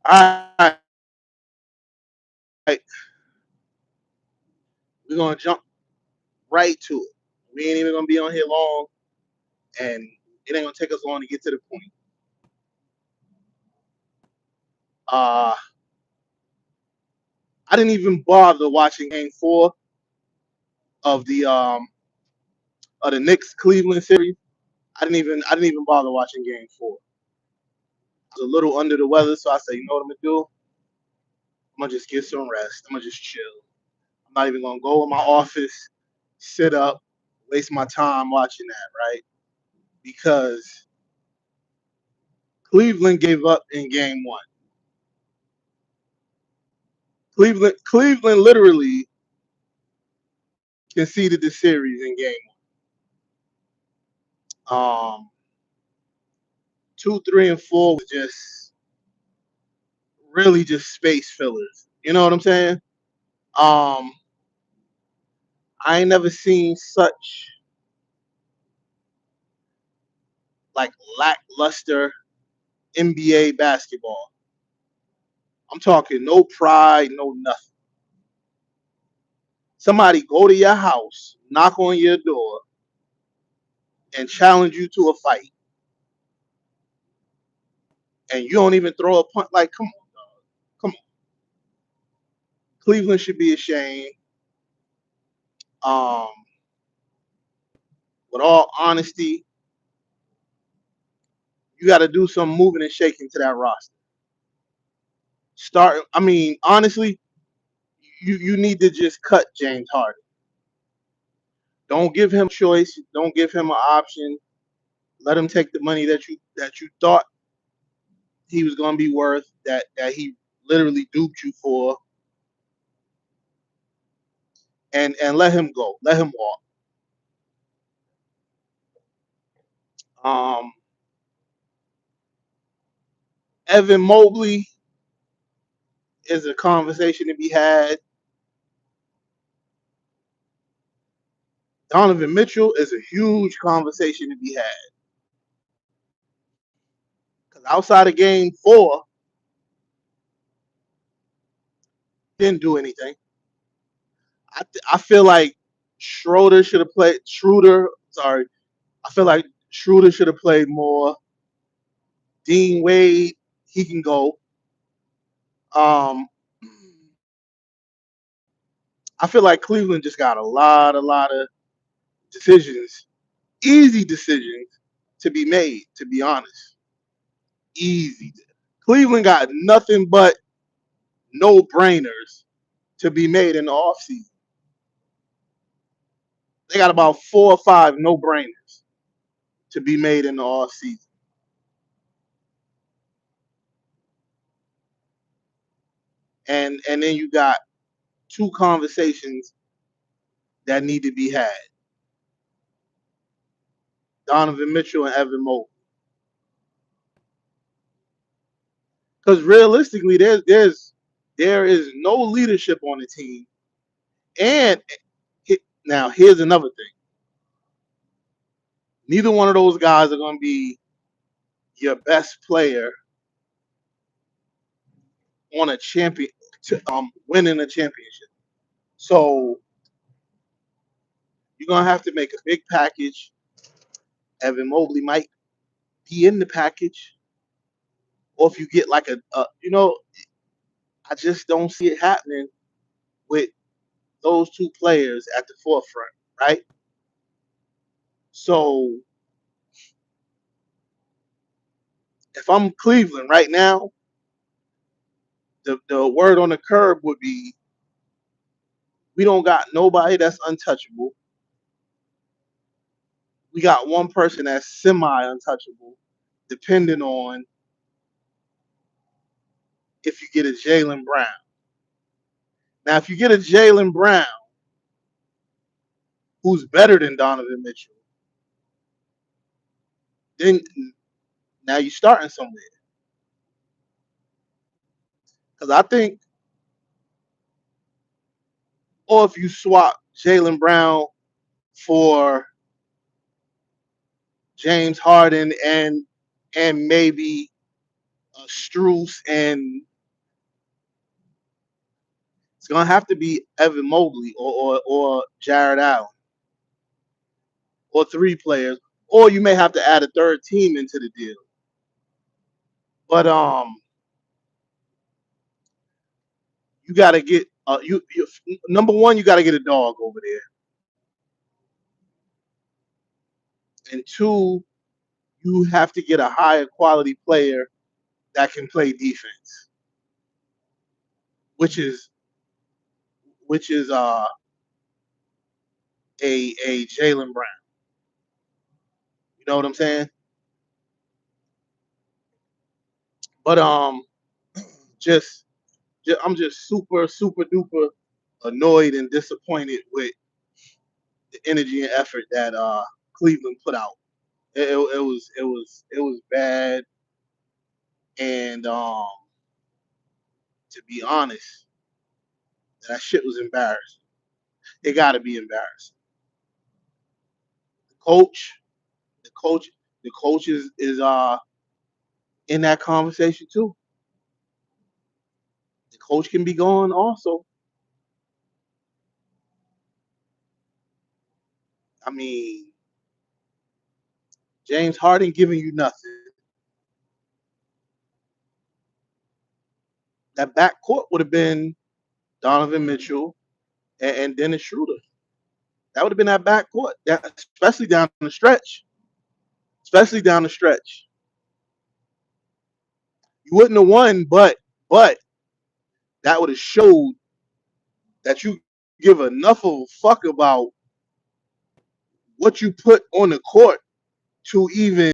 All right, we're gonna jump right to it. We ain't even gonna be on here long, and it ain't gonna take us long to get to the point. Uh, I didn't even bother watching Game 4 of the Knicks Cleveland series. I didn't even bother watching Game 4. I was a little under the weather, so I said, you know what I'm gonna do? I'm gonna just get some rest. I'm gonna just chill. I'm not even gonna go in my office, sit up, waste my time watching that, right? Because Cleveland gave up in Game 1. Cleveland literally conceded the series in Game 1. 2, 3, and 4 was just really just space fillers. You know what I'm saying? Um, I ain't never seen such like lackluster NBA basketball. I'm talking no pride, no nothing. Somebody go to your house, knock on your door, and challenge you to a fight, and you don't even throw a punch. Like, come on, dog. Come on. Cleveland should be ashamed. Um, with all honesty, you got to do some moving and shaking to that roster. I mean, honestly, you need to just cut James Harden. Don't give him choice. Don't give him an option. Let him take the money that you thought he was going to be worth, that he literally duped you for, and let him go. Let him walk. Um, Evan Mobley is a conversation to be had. Donovan Mitchell is a huge conversation to be had. Because outside of Game 4, didn't do anything. I feel like Schroeder should have played. Sorry. I feel like Schroeder should have played more. Dean Wade, he can go. Um, I feel like Cleveland just got a lot of decisions, easy decisions to be made, to be honest. Easy. Cleveland got nothing but no brainers to be made in the offseason. They got about 4 or 5 no brainers to be made in the offseason. And then you got 2 conversations that need to be had. Donovan Mitchell and Evan Mobley. Because realistically, there is no leadership on the team. And now here's another thing. Neither one of those guys are going to be your best player on a champion, winning a championship. So you're gonna have to make a big package. Evan Mobley might be in the package, or if you get like I just don't see it happening with those 2 players at the forefront, right? So if I'm Cleveland right now, the word on the curb would be we don't got nobody that's untouchable. We got one person that's semi untouchable, depending on if you get a Jaylen Brown. Now, if you get a Jaylen Brown who's better than Donovan Mitchell, then now you're starting somewhere. Because I think, or if you swap Jaylen Brown for James Harden and maybe Struce and It's gonna have to be Evan Mobley or Jared Allen or three players, or you may have to add a third team into the deal. But you got to get you number one, you got to get a dog over there, and two, you have to get a higher quality player that can play defense, which is which is a Jalen Brown. You know what I'm saying? But just, I'm just super duper annoyed and disappointed with the energy and effort that Cleveland put out. It was bad, and to be honest, that shit was embarrassing. It got to be embarrassing. The coach, the coach, the coach is in that conversation too. The coach can be gone also. I mean, James Harden giving you nothing. That backcourt would have been Donovan Mitchell and Dennis Schroeder. That would have been that backcourt, especially down the stretch. Especially down the stretch. You wouldn't have won, but that would have showed that you give enough of a fuck about what you put on the court to even